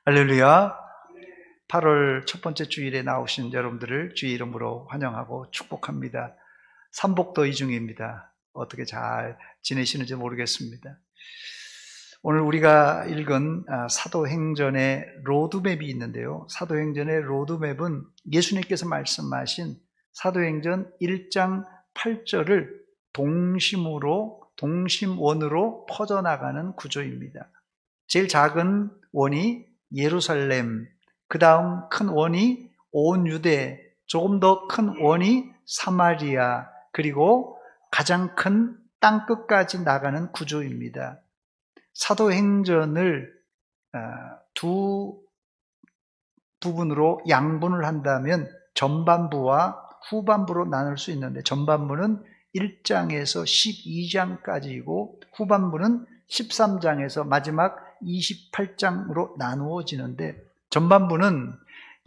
할렐루야. 8월 첫 번째 주일에 나오신 여러분들을 주의 이름으로 환영하고 축복합니다. 삼복도이 중입니다. 어떻게 잘 지내시는지 모르겠습니다. 오늘 우리가 읽은 사도행전의 로드맵이 있는데요. 사도행전의 로드맵은 예수님께서 말씀하신 사도행전 1장 8절을 동심원으로 퍼져나가는 구조입니다. 제일 작은 원이 예루살렘, 그 다음 큰 원이 온 유대, 조금 더 큰 원이 사마리아, 그리고 가장 큰 땅끝까지 나가는 구조입니다. 사도행전을 두 부분으로 양분을 한다면 전반부와 후반부로 나눌 수 있는데, 전반부는 1장에서 12장까지이고 후반부는 13장에서 마지막 28장으로 나누어지는데, 전반부는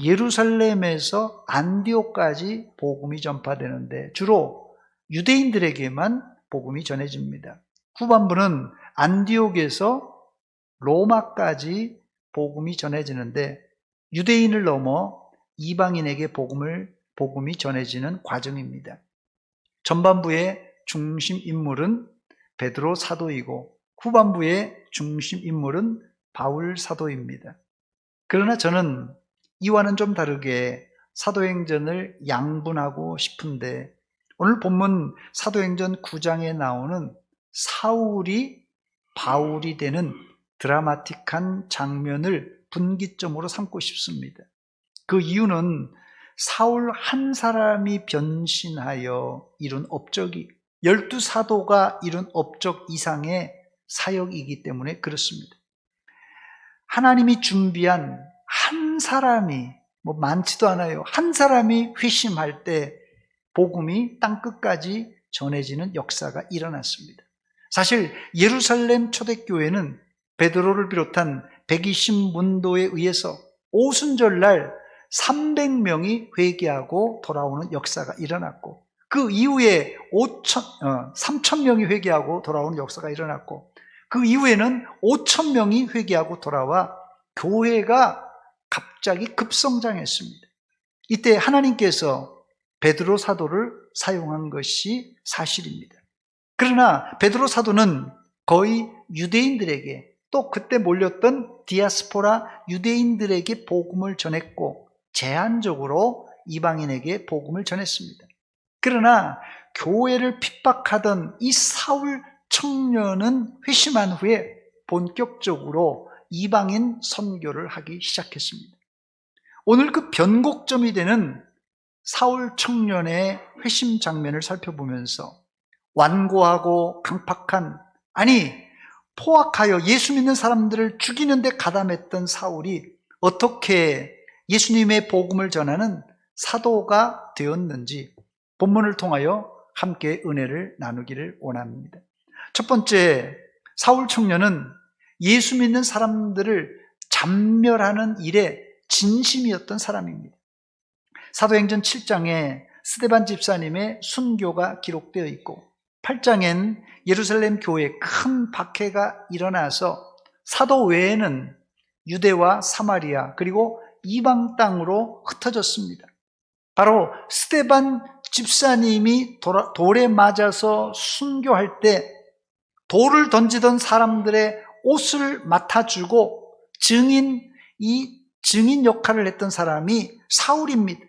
예루살렘에서 안디옥까지 복음이 전파되는데 주로 유대인들에게만 복음이 전해집니다. 후반부는 안디옥에서 로마까지 복음이 전해지는데 유대인을 넘어 이방인에게 복음이 전해지는 과정입니다. 전반부의 중심 인물은 베드로 사도이고 후반부의 중심 인물은 바울 사도입니다. 그러나 저는 이와는 좀 다르게 사도행전을 양분하고 싶은데, 오늘 본문 사도행전 9장에 나오는 사울이 바울이 되는 드라마틱한 장면을 분기점으로 삼고 싶습니다. 그 이유는 사울 한 사람이 변신하여 이룬 업적이 12사도가 이룬 업적 이상의 사역이기 때문에 그렇습니다. 하나님이 준비한 한 사람이, 많지도 않아요, 한 사람이 회심할 때 복음이 땅끝까지 전해지는 역사가 일어났습니다. 사실 예루살렘 초대교회는 베드로를 비롯한 120문도에 의해서 오순절날 300명이 회개하고 돌아오는 역사가 일어났고, 그 이후에 3,000명이 회개하고 돌아오는 역사가 일어났고, 그 이후에는 5,000명이 회개하고 돌아와 교회가 갑자기 급성장했습니다. 이때 하나님께서 베드로 사도를 사용한 것이 사실입니다. 그러나 베드로 사도는 거의 유대인들에게, 또 그때 몰렸던 디아스포라 유대인들에게 복음을 전했고 제한적으로 이방인에게 복음을 전했습니다. 그러나 교회를 핍박하던 이 사울 청년은 회심한 후에 본격적으로 이방인 선교를 하기 시작했습니다. 오늘 그 변곡점이 되는 사울 청년의 회심 장면을 살펴보면서 완고하고 강팍한, 포악하여 예수 믿는 사람들을 죽이는 데 가담했던 사울이 어떻게 예수님의 복음을 전하는 사도가 되었는지 본문을 통하여 함께 은혜를 나누기를 원합니다. 첫 번째, 사울 청년은 예수 믿는 사람들을 잡멸하는 일에 진심이었던 사람입니다. 사도행전 7장에 스데반 집사님의 순교가 기록되어 있고 8장엔 예루살렘 교회에 큰 박해가 일어나서 사도 외에는 유대와 사마리아 그리고 이방 땅으로 흩어졌습니다. 바로 스데반 집사님이 돌에 맞아서 순교할 때 돌을 던지던 사람들의 옷을 맡아주고 증인 역할을 했던 사람이 사울입니다.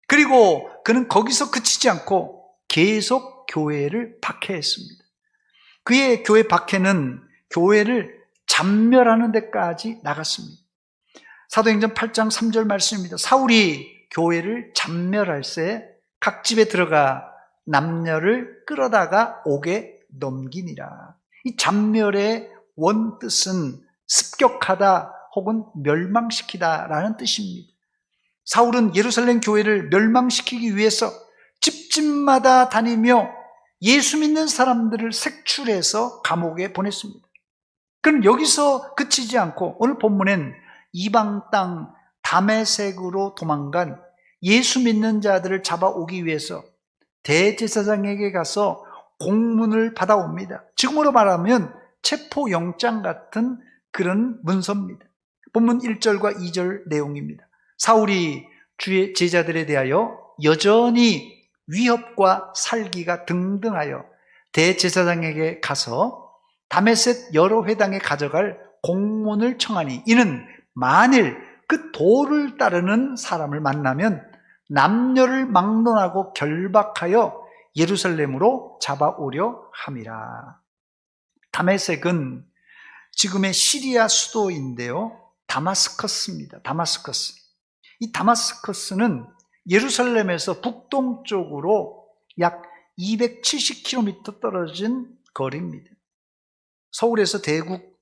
그리고 그는 거기서 그치지 않고 계속 교회를 박해했습니다. 그의 교회 박해는 교회를 잡멸하는 데까지 나갔습니다. 사도행전 8장 3절 말씀입니다. 사울이 교회를 잡멸할새 각 집에 들어가 남녀를 끌어다가 옥에 넘기니라. 이 잡멸의 원뜻은 습격하다 혹은 멸망시키다라는 뜻입니다. 사울은 예루살렘 교회를 멸망시키기 위해서 집집마다 다니며 예수 믿는 사람들을 색출해서 감옥에 보냈습니다. 그럼 여기서 그치지 않고 오늘 본문엔 이방 땅 다메섹으로 도망간 예수 믿는 자들을 잡아오기 위해서 대제사장에게 가서 공문을 받아옵니다. 지금으로 말하면 체포영장 같은 그런 문서입니다. 본문 1절과 2절 내용입니다. 사울이 주의 제자들에 대하여 여전히 위협과 살기가 등등하여 대제사장에게 가서 다메섹 여러 회당에 가져갈 공문을 청하니, 이는 만일 그 도를 따르는 사람을 만나면 남녀를 막론하고 결박하여 예루살렘으로 잡아오려 함이라. 다메섹은 지금의 시리아 수도인데요, 다마스커스입니다. 다마스커스. 이 다마스커스는 예루살렘에서 북동쪽으로 약 270km 떨어진 거리입니다. 서울에서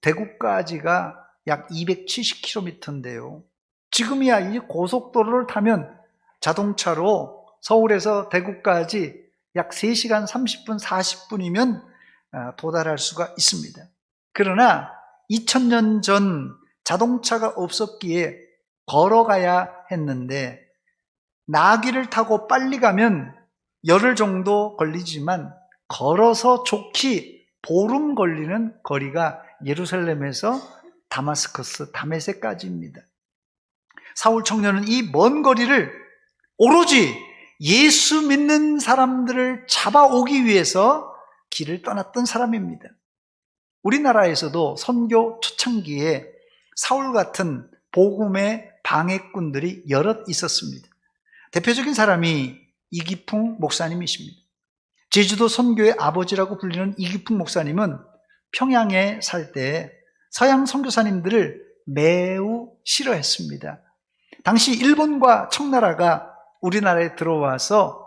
대구까지가 약 270km인데요. 지금이야 이 고속도로를 타면 자동차로 서울에서 대구까지 약 3시간 30분, 40분이면 도달할 수가 있습니다. 그러나 2000년 전 자동차가 없었기에 걸어가야 했는데, 나귀를 타고 빨리 가면 열흘 정도 걸리지만 걸어서 좋기 보름 걸리는 거리가 예루살렘에서 다마스커스, 다메섹까지입니다. 사울 청년은 이 먼 거리를 오로지 예수 믿는 사람들을 잡아오기 위해서 길을 떠났던 사람입니다. 우리나라에서도 선교 초창기에 사울 같은 복음의 방해꾼들이 여럿 있었습니다. 대표적인 사람이 이기풍 목사님이십니다. 제주도 선교의 아버지라고 불리는 이기풍 목사님은 평양에 살 때 서양 선교사님들을 매우 싫어했습니다. 당시 일본과 청나라가 우리나라에 들어와서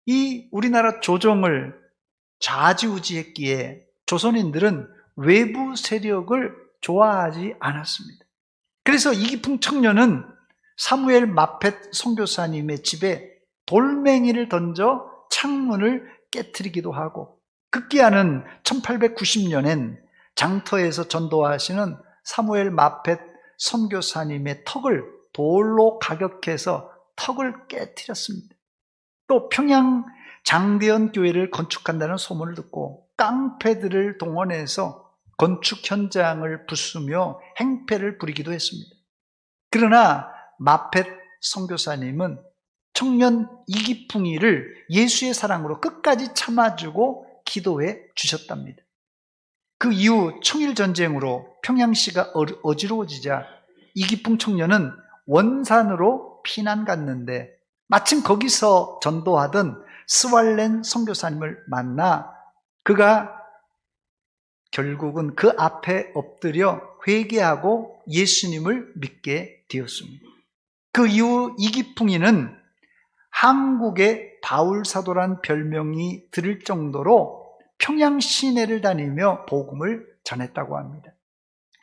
이 우리나라 조정을 좌지우지했기에 조선인들은 외부 세력을 좋아하지 않았습니다. 그래서 이기풍 청년은 사무엘 마펫 선교사님의 집에 돌멩이를 던져 창문을 깨트리기도 하고, 급기야는 1890년엔 장터에서 전도하시는 사무엘 마펫 선교사님의 턱을 돌로 가격해서 턱을 깨트렸습니다. 또 평양 장대현 교회를 건축한다는 소문을 듣고 깡패들을 동원해서 건축 현장을 부수며 행패를 부리기도 했습니다. 그러나 마펫 선교사님은 청년 이기풍이를 예수의 사랑으로 끝까지 참아주고 기도해 주셨답니다. 그 이후 청일전쟁으로 평양시가 어지러워지자 이기풍 청년은 원산으로 피난 갔는데, 마침 거기서 전도하던 스왈렌 선교사님을 만나 그가 결국은 그 앞에 엎드려 회개하고 예수님을 믿게 되었습니다. 그 이후 이기풍이는 한국의 바울사도란 별명이 들을 정도로 평양 시내를 다니며 복음을 전했다고 합니다.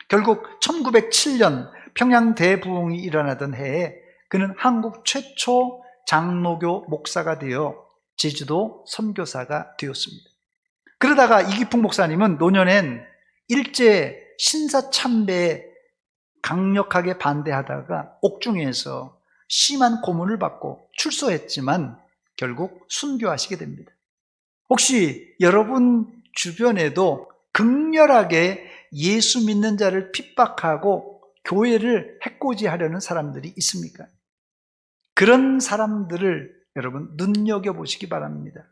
결국 1907년 평양 대부흥이 일어나던 해에 그는 한국 최초 장로교 목사가 되어 제주도 선교사가 되었습니다. 그러다가 이기풍 목사님은 노년엔 일제 신사참배에 강력하게 반대하다가 옥중에서 심한 고문을 받고 출소했지만 결국 순교하시게 됩니다. 혹시 여러분 주변에도 극렬하게 예수 믿는 자를 핍박하고 교회를 해코지하려는 사람들이 있습니까? 그런 사람들을 여러분 눈여겨보시기 바랍니다.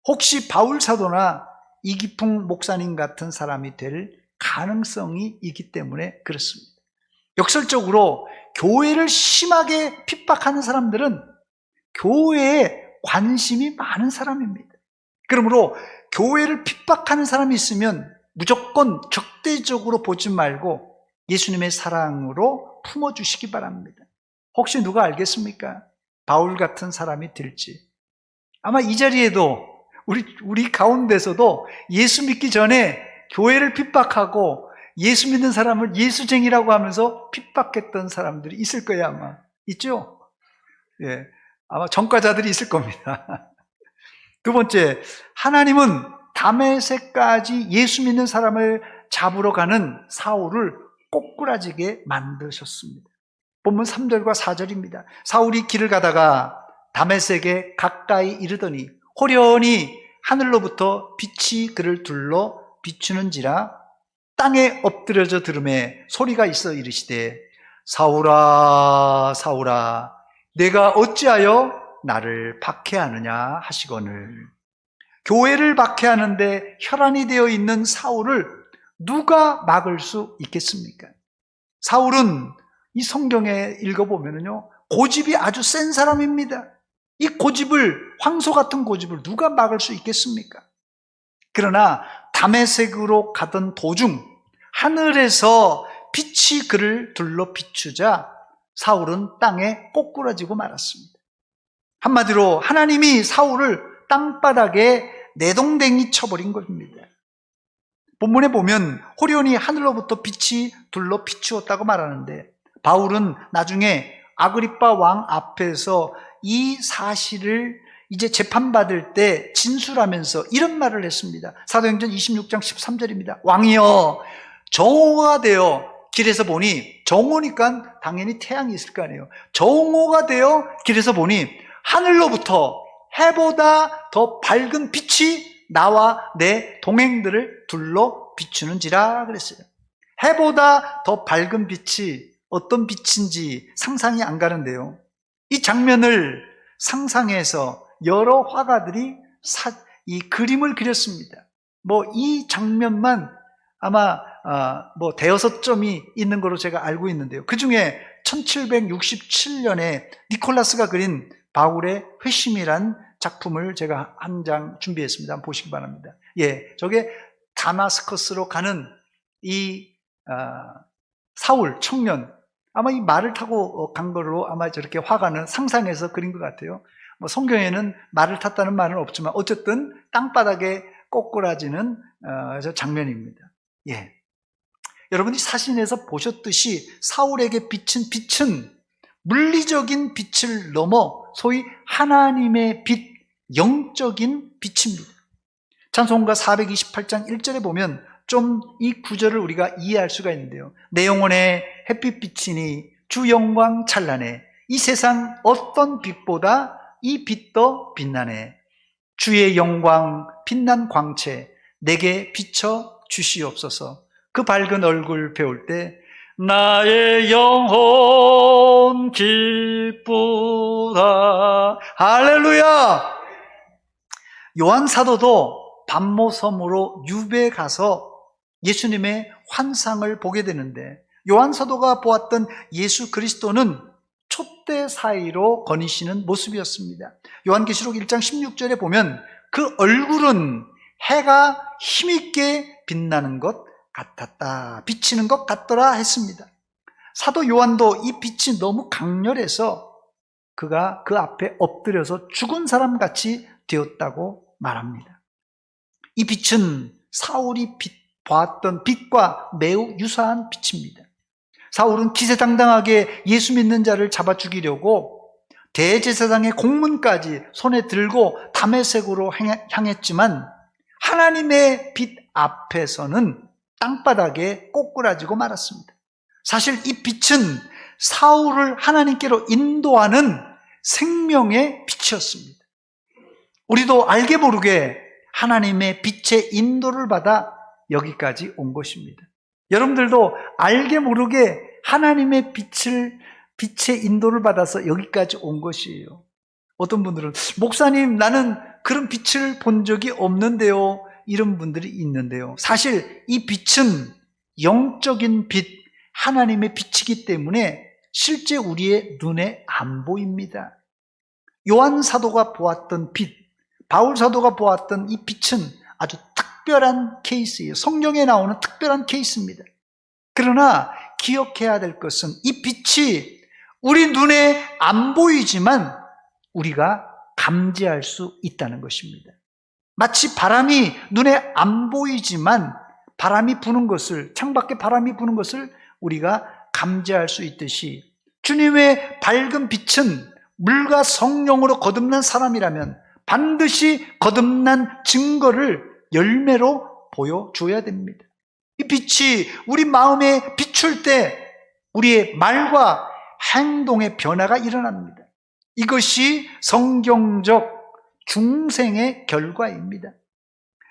혹시 바울 사도나 이기풍 목사님 같은 사람이 될 가능성이 있기 때문에 그렇습니다. 역설적으로 교회를 심하게 핍박하는 사람들은 교회에 관심이 많은 사람입니다. 그러므로 교회를 핍박하는 사람이 있으면 무조건 적대적으로 보지 말고 예수님의 사랑으로 품어주시기 바랍니다. 혹시 누가 알겠습니까? 바울 같은 사람이 될지. 아마 이 자리에도 우리 가운데서도 예수 믿기 전에 교회를 핍박하고 예수 믿는 사람을 예수쟁이라고 하면서 핍박했던 사람들이 있을 거예요. 아마 있죠? 예, 아마 전과자들이 있을 겁니다. 두 번째, 하나님은 다메섹까지 예수 믿는 사람을 잡으러 가는 사울을 꼬꾸라지게 만드셨습니다. 본문 3절과 4절입니다. 사울이 길을 가다가 다메섹에 가까이 이르더니 호련히 하늘로부터 빛이 그를 둘러 비추는지라 땅에 엎드려져 들음에 소리가 있어 이르시되 사울아 사울아 내가 어찌하여 나를 박해하느냐 하시거늘. 교회를 박해하는데 혈안이 되어 있는 사울을 누가 막을 수 있겠습니까? 사울은 이 성경에 읽어보면요, 고집이 아주 센 사람입니다. 이 고집을, 황소 같은 고집을 누가 막을 수 있겠습니까? 그러나 다메섹으로 가던 도중 하늘에서 빛이 그를 둘러 비추자 사울은 땅에 꼬꾸라지고 말았습니다. 한마디로 하나님이 사울을 땅바닥에 내동댕이 쳐버린 겁니다. 본문에 보면 호련히 하늘로부터 빛이 둘러 비추었다고 말하는데, 바울은 나중에 아그리빠 왕 앞에서 이 사실을 이제 재판받을 때 진술하면서 이런 말을 했습니다. 사도행전 26장 13절입니다. 왕이여 정오가 되어 길에서 보니, 정오니까 당연히 태양이 있을 거 아니에요. 정오가 되어 길에서 보니 하늘로부터 해보다 더 밝은 빛이 나와 내 동행들을 둘러 비추는지라 그랬어요. 해보다 더 밝은 빛이 어떤 빛인지 상상이 안 가는데요, 이 장면을 상상해서 여러 화가들이 이 그림을 그렸습니다. 이 장면만 아마 대여섯 점이 있는 걸로 제가 알고 있는데요, 그 중에 1767년에 니콜라스가 그린 바울의 회심이란 작품을 제가 한 장 준비했습니다. 한번 보시기 바랍니다. 저게 다마스커스로 가는 이 사울 청년, 아마 이 말을 타고 간 걸로 아마 저렇게 화가는 상상해서 그린 것 같아요. 성경에는 말을 탔다는 말은 없지만 어쨌든 땅바닥에 꼬꾸라지는 저 장면입니다. 여러분이 사진에서 보셨듯이 사울에게 비친 빛은 물리적인 빛을 넘어 소위 하나님의 빛, 영적인 빛입니다. 찬송가 428장 1절에 보면 좀 이 구절을 우리가 이해할 수가 있는데요, 내 영혼에 햇빛비치니 주 영광 찬란해, 이 세상 어떤 빛보다 이 빛도 빛나네, 주의 영광 빛난 광채 내게 비춰 주시옵소서. 그 밝은 얼굴 배울 때 나의 영혼 기쁘다. 할렐루야. 요한 사도도 반모섬으로 유배 가서 예수님의 환상을 보게 되는데, 요한 사도가 보았던 예수 그리스도는 촛대 사이로 거니시는 모습이었습니다. 요한계시록 1장 16절에 보면 그 얼굴은 해가 힘있게 빛나는 것 같았다, 비치는 것 같더라 했습니다. 사도 요한도 이 빛이 너무 강렬해서 그가 그 앞에 엎드려서 죽은 사람같이 되었다고 말합니다. 이 빛은 사울이 보았던 빛과 매우 유사한 빛입니다. 사울은 기세당당하게 예수 믿는 자를 잡아 죽이려고 대제사장의 공문까지 손에 들고 다메섹으로 향했지만 하나님의 빛 앞에서는 땅바닥에 꼬꾸라지고 말았습니다. 사실 이 빛은 사울을 하나님께로 인도하는 생명의 빛이었습니다. 우리도 알게 모르게 하나님의 빛의 인도를 받아 여기까지 온 것입니다. 여러분들도 알게 모르게 하나님의 빛의 인도를 받아서 여기까지 온 것이에요. 어떤 분들은 목사님 나는 그런 빛을 본 적이 없는데요, 이런 분들이 있는데요, 사실 이 빛은 영적인 빛, 하나님의 빛이기 때문에 실제 우리의 눈에 안 보입니다. 요한 사도가 보았던 빛, 바울 사도가 보았던 이 빛은 아주 특별한 케이스예요. 성경에 나오는 특별한 케이스입니다. 그러나 기억해야 될 것은 이 빛이 우리 눈에 안 보이지만 우리가 감지할 수 있다는 것입니다. 마치 바람이 눈에 안 보이지만 바람이 부는 것을, 창밖에 바람이 부는 것을 우리가 감지할 수 있듯이 주님의 밝은 빛은 물과 성령으로 거듭난 사람이라면 반드시 거듭난 증거를 열매로 보여줘야 됩니다. 이 빛이 우리 마음에 비출 때 우리의 말과 행동의 변화가 일어납니다. 이것이 성경적 중생의 결과입니다.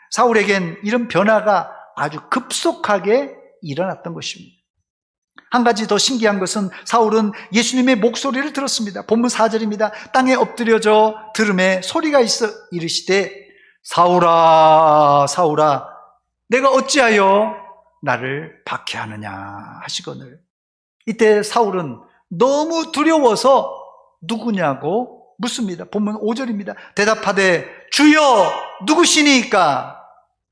사울에겐 이런 변화가 아주 급속하게 일어났던 것입니다. 한 가지 더 신기한 것은 사울은 예수님의 목소리를 들었습니다. 본문 4절입니다. 땅에 엎드려져 들음에 소리가 있어 이르시되 사울아 사울아 내가 어찌하여 나를 박해하느냐 하시거늘. 이때 사울은 너무 두려워서 누구냐고 묻습니다. 본문 5절입니다. 대답하되 주여 누구시니까?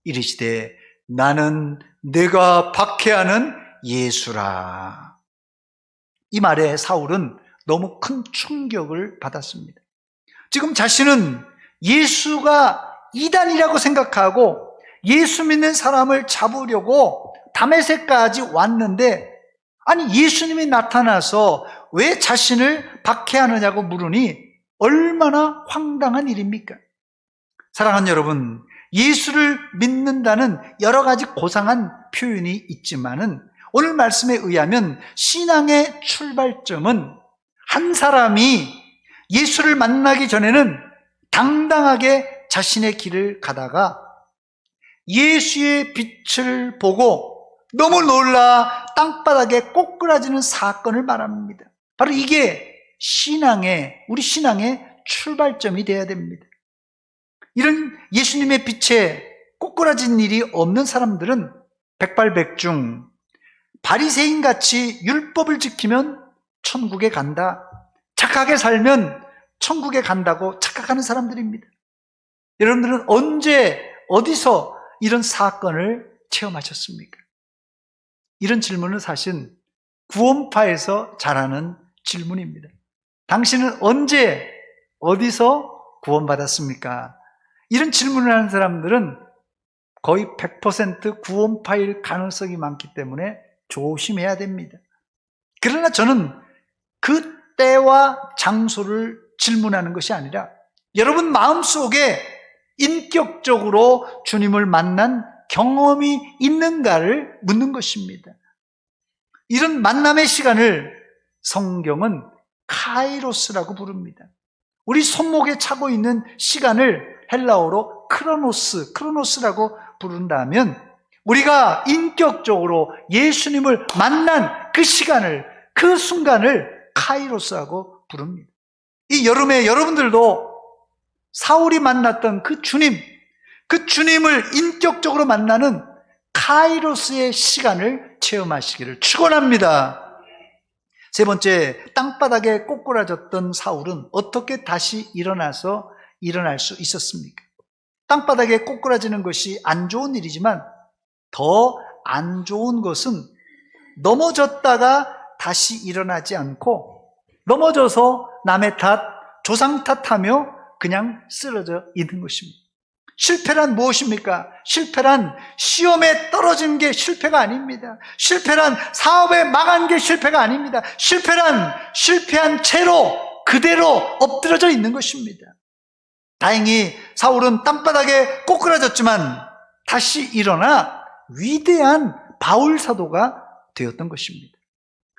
이르시되 나는 내가 박해하는 예수라. 이 말에 사울은 너무 큰 충격을 받았습니다. 지금 자신은 예수가 이단이라고 생각하고 예수 믿는 사람을 잡으려고 다메섹까지 왔는데, 아니 예수님이 나타나서 왜 자신을 박해하느냐고 물으니 얼마나 황당한 일입니까? 사랑하는 여러분, 예수를 믿는다는 여러 가지 고상한 표현이 있지만은 오늘 말씀에 의하면 신앙의 출발점은 한 사람이 예수를 만나기 전에는 당당하게 자신의 길을 가다가 예수의 빛을 보고 너무 놀라 땅바닥에 꼬꾸라지는 사건을 말합니다. 바로 이게 우리 신앙의 출발점이 되어야 됩니다. 이런 예수님의 빛에 꼬꾸라진 일이 없는 사람들은 백발백중 바리새인같이 율법을 지키면 천국에 간다, 착하게 살면 천국에 간다고 착각하는 사람들입니다. 여러분들은 언제 어디서 이런 사건을 체험하셨습니까? 이런 질문은 사실 구원파에서 잘하는 질문입니다. 당신은 언제 어디서 구원받았습니까? 이런 질문을 하는 사람들은 거의 100% 구원파일 가능성이 많기 때문에 조심해야 됩니다. 그러나 저는 그 때와 장소를 질문하는 것이 아니라 여러분 마음속에 인격적으로 주님을 만난 경험이 있는가를 묻는 것입니다. 이런 만남의 시간을 성경은 카이로스라고 부릅니다. 우리 손목에 차고 있는 시간을 헬라어로 크로노스라고 부른다면 우리가 인격적으로 예수님을 만난 그 시간을, 그 순간을 카이로스라고 부릅니다. 이 여름에 여러분들도 사울이 만났던 그 주님을 인격적으로 만나는 카이로스의 시간을 체험하시기를 축원합니다. 세 번째, 땅바닥에 꼬꾸라졌던 사울은 어떻게 다시 일어날 수 있었습니까? 땅바닥에 꼬꾸라지는 것이 안 좋은 일이지만 더 안 좋은 것은 넘어졌다가 다시 일어나지 않고 넘어져서 남의 탓, 조상 탓하며 그냥 쓰러져 있는 것입니다. 실패란 무엇입니까? 실패란 시험에 떨어진 게 실패가 아닙니다. 실패란 사업에 망한 게 실패가 아닙니다. 실패란 실패한 채로 그대로 엎드러져 있는 것입니다. 다행히 사울은 땅바닥에 꼬꾸라졌지만 다시 일어나 위대한 바울 사도가 되었던 것입니다.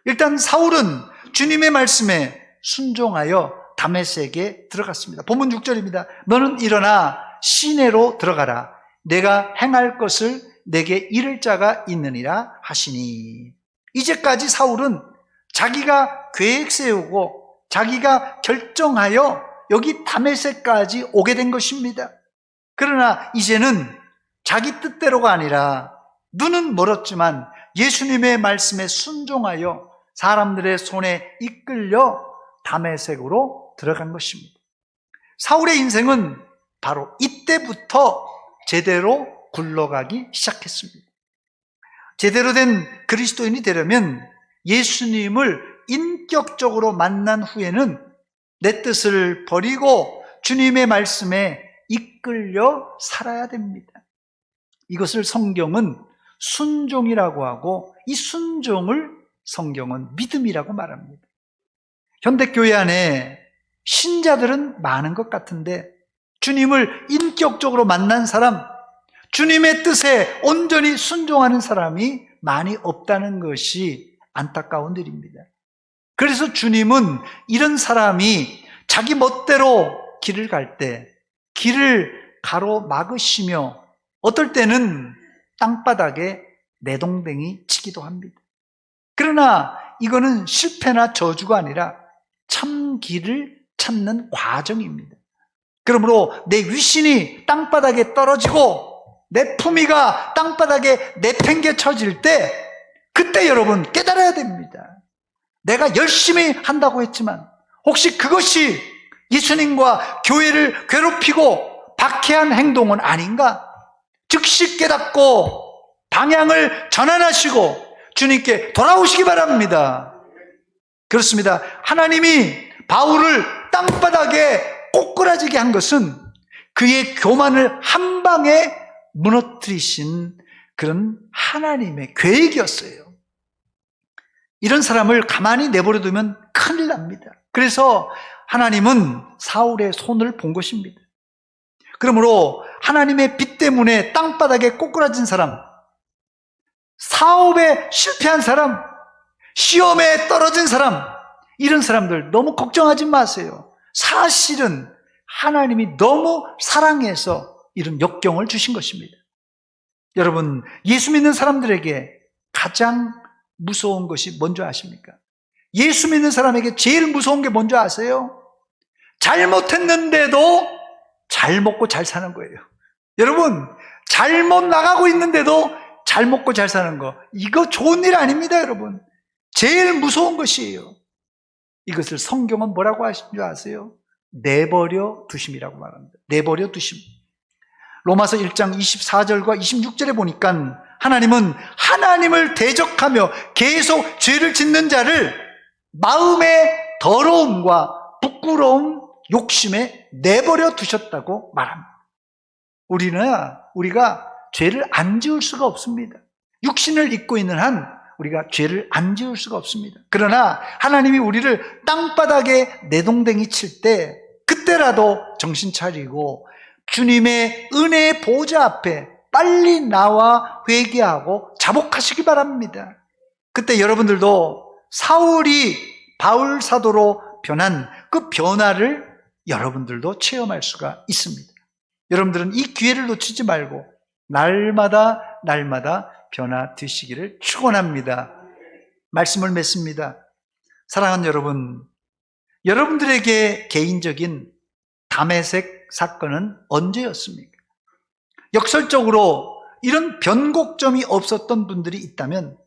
일단 사울은 주님의 말씀에 순종하여 다메섹에 들어갔습니다. 본문 6절입니다. 너는 일어나 시내로 들어가라. 내가 행할 것을 내게 이를 자가 있느니라 하시니. 이제까지 사울은 자기가 계획 세우고 자기가 결정하여 여기 다메섹까지 오게 된 것입니다. 그러나 이제는 자기 뜻대로가 아니라 눈은 멀었지만 예수님의 말씀에 순종하여 사람들의 손에 이끌려 다메섹으로 들어간 것입니다. 사울의 인생은 바로 이때부터 제대로 굴러가기 시작했습니다. 제대로 된 그리스도인이 되려면 예수님을 인격적으로 만난 후에는 내 뜻을 버리고 주님의 말씀에 이끌려 살아야 됩니다. 이것을 성경은 순종이라고 하고 이 순종을 성경은 믿음이라고 말합니다. 현대교회 안에 신자들은 많은 것 같은데 주님을 인격적으로 만난 사람, 주님의 뜻에 온전히 순종하는 사람이 많이 없다는 것이 안타까운 일입니다. 그래서 주님은 이런 사람이 자기 멋대로 길을 갈 때 길을 가로막으시며 어떨 때는 땅바닥에 내동댕이 치기도 합니다. 그러나 이거는 실패나 저주가 아니라 참 길을 찾는 과정입니다. 그러므로 내 위신이 땅바닥에 떨어지고 내 품위가 땅바닥에 내팽개쳐질 때, 그때 여러분 깨달아야 됩니다. 내가 열심히 한다고 했지만 혹시 그것이 예수님과 교회를 괴롭히고 박해한 행동은 아닌가? 즉시 깨닫고 방향을 전환하시고 주님께 돌아오시기 바랍니다. 그렇습니다. 하나님이 바울을 땅바닥에 꼬꾸라지게 한 것은 그의 교만을 한 방에 무너뜨리신 그런 하나님의 계획이었어요. 이런 사람을 가만히 내버려 두면 큰일 납니다. 그래서 하나님은 사울의 손을 본 것입니다. 그러므로 하나님의 빛 때문에 땅바닥에 꼬꾸라진 사람, 사업에 실패한 사람, 시험에 떨어진 사람, 이런 사람들 너무 걱정하지 마세요. 사실은 하나님이 너무 사랑해서 이런 역경을 주신 것입니다. 여러분, 예수 믿는 사람들에게 가장 무서운 것이 뭔지 아십니까? 예수 믿는 사람에게 제일 무서운 게 뭔지 아세요? 잘못했는데도 잘 먹고 잘 사는 거예요. 여러분, 잘못 나가고 있는데도 잘 먹고 잘 사는 거, 이거 좋은 일 아닙니다, 여러분. 제일 무서운 것이에요. 이것을 성경은 뭐라고 하신 줄 아세요? 내버려 두심이라고 말합니다. 내버려 두심. 로마서 1장 24절과 26절에 보니까 하나님은 하나님을 대적하며 계속 죄를 짓는 자를 마음의 더러움과 부끄러움, 욕심에 내버려 두셨다고 말합니다. 우리가 죄를 안 지을 수가 없습니다. 육신을 입고 있는 한 우리가 죄를 안 지을 수가 없습니다. 그러나 하나님이 우리를 땅바닥에 내동댕이 칠 때, 그때라도 정신 차리고 주님의 은혜의 보좌 앞에 빨리 나와 회개하고 자복하시기 바랍니다. 그때 여러분들도 사울이 바울 사도로 변한 그 변화를 여러분들도 체험할 수가 있습니다. 여러분들은 이 기회를 놓치지 말고 날마다 변화되시기를 축원합니다. 말씀을 맺습니다. 사랑하는 여러분, 여러분들에게 개인적인 다메섹 사건은 언제였습니까? 역설적으로 이런 변곡점이 없었던 분들이 있다면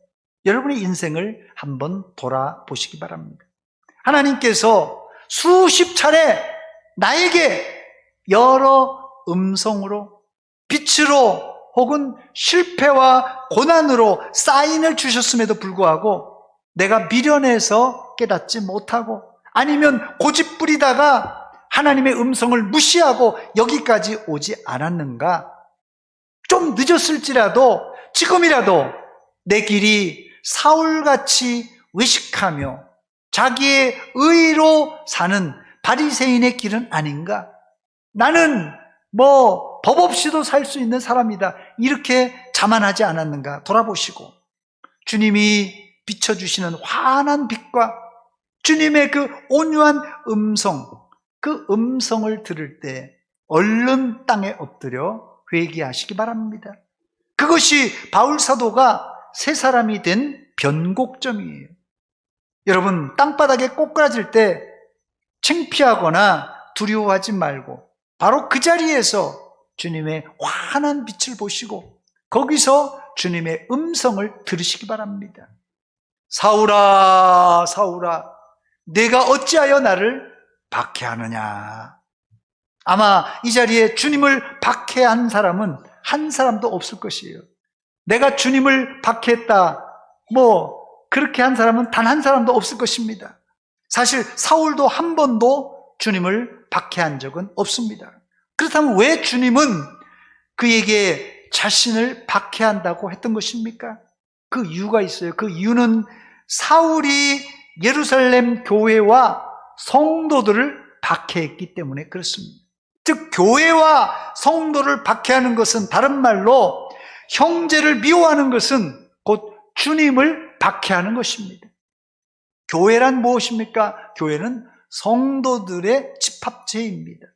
여러분의 인생을 한번 돌아보시기 바랍니다. 하나님께서 수십 차례 나에게 여러 음성으로, 빛으로, 혹은 실패와 고난으로 사인을 주셨음에도 불구하고 내가 미련해서 깨닫지 못하고, 아니면 고집부리다가 하나님의 음성을 무시하고 여기까지 오지 않았는가? 좀 늦었을지라도 지금이라도 내 길이 사울같이 외식하며 자기의 의로 사는 바리새인의 길은 아닌가? 나는 법 없이도 살 수 있는 사람이다, 이렇게 자만하지 않았는가 돌아보시고, 주님이 비춰주시는 환한 빛과 주님의 그 온유한 음성, 그 음성을 들을 때 얼른 땅에 엎드려 회개하시기 바랍니다. 그것이 바울 사도가 새 사람이 된 변곡점이에요. 여러분, 땅바닥에 꼬꾸라질 때 창피하거나 두려워하지 말고 바로 그 자리에서 주님의 환한 빛을 보시고 거기서 주님의 음성을 들으시기 바랍니다. 사울아, 사울아, 내가 어찌하여 나를 박해하느냐. 아마 이 자리에 주님을 박해한 사람은 한 사람도 없을 것이에요. 내가 주님을 박해했다, 그렇게 한 사람은 단 한 사람도 없을 것입니다. 사실 사울도 한 번도 주님을 박해한 적은 없습니다. 그렇다면 왜 주님은 그에게 자신을 박해한다고 했던 것입니까? 그 이유가 있어요. 그 이유는 사울이 예루살렘 교회와 성도들을 박해했기 때문에 그렇습니다. 즉, 교회와 성도를 박해하는 것은, 다른 말로 형제를 미워하는 것은 곧 주님을 박해하는 것입니다. 교회란 무엇입니까? 교회는 성도들의 집합체입니다.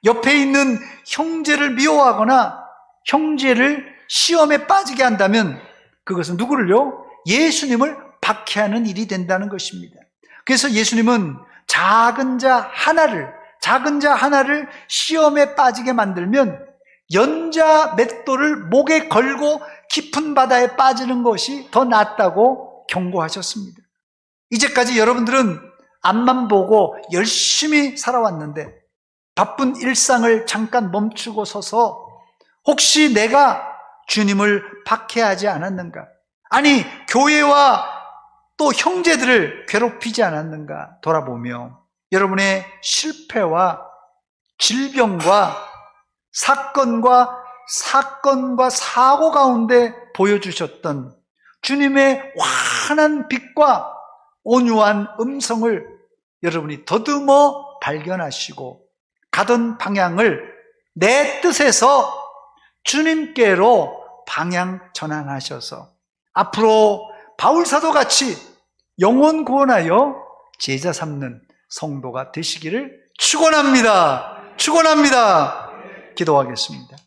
옆에 있는 형제를 미워하거나 형제를 시험에 빠지게 한다면 그것은 누구를요? 예수님을 박해하는 일이 된다는 것입니다. 그래서 예수님은 작은 자 하나를 시험에 빠지게 만들면 연자 맷돌을 목에 걸고 깊은 바다에 빠지는 것이 더 낫다고 경고하셨습니다. 이제까지 여러분들은 앞만 보고 열심히 살아왔는데 바쁜 일상을 잠깐 멈추고 서서 혹시 내가 주님을 박해하지 않았는가? 아니, 교회와 또 형제들을 괴롭히지 않았는가 돌아보며 여러분의 실패와 질병과 사건과 사고 가운데 보여주셨던 주님의 환한 빛과 온유한 음성을 여러분이 더듬어 발견하시고 가던 방향을 내 뜻에서 주님께로 방향 전환하셔서 앞으로 바울사도 같이 영혼 구원하여 제자 삼는 성도가 되시기를 축원합니다. 기도하겠습니다.